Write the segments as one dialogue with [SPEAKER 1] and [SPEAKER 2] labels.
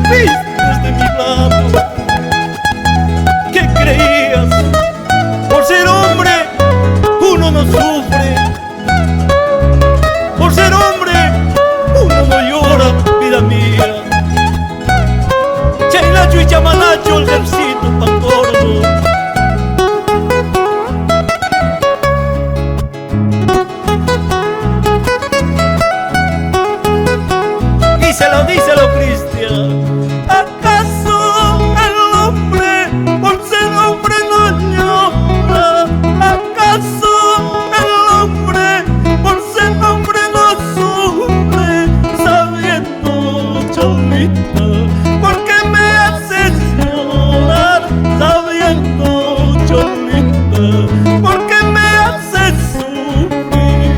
[SPEAKER 1] fuiste de mi lado. ¿Qué creías? Por ser hombre uno no sufre, por ser hombre uno no llora, vida mía. Chaylacho y chamanacho, el ejército pan gordo. Díselo, Cristian. ¿Acaso el hombre por ser hombre no llora? ¿Acaso el hombre por ser hombre no sufre? Sabiendo, Cholita, ¿por qué me haces llorar? Sabiendo, Cholita, ¿por qué me haces sufrir?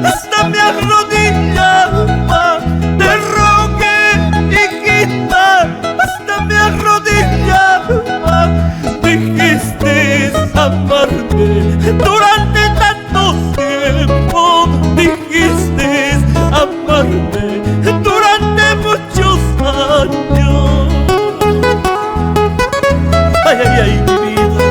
[SPEAKER 1] Hasta me arrodillaba, te rogué, hijita, hasta me arrodillaba. Dijiste amarme durante tanto tiempo, dijiste amarme durante muchos años. Ay, ay, ay, mi vida.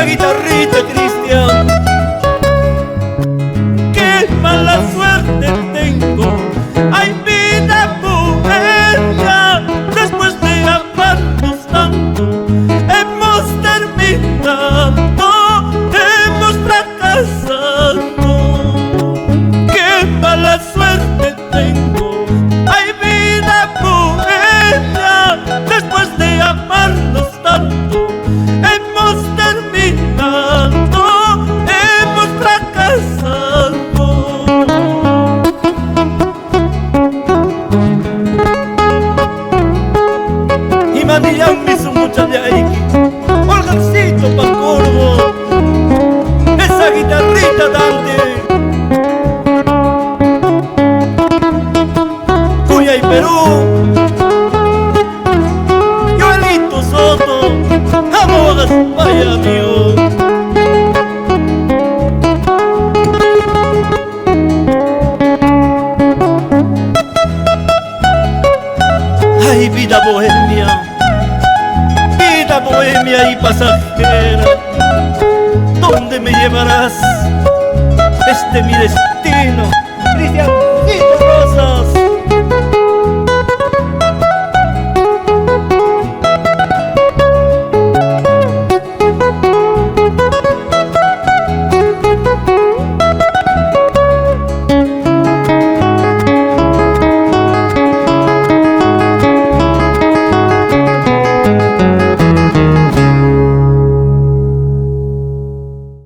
[SPEAKER 1] Guitarrita, Cristian, qué mala suerte tengo. Ay, vida buena, después de amarnos tanto, hemos terminado, hemos fracasado. Qué mala suerte tengo. Ay, vida buena, después de amarnos tanto, hemos terminado, hemos fracasado. Y manillan mi su mucha de ahí, Olgancito pan gordo, esa guitarrita dante. Cuya y Perú, Joelito Soto, Amodas, vaya amigo. Ay, vida bohemia y pasajera, ¿dónde me llevarás? Este mi destino.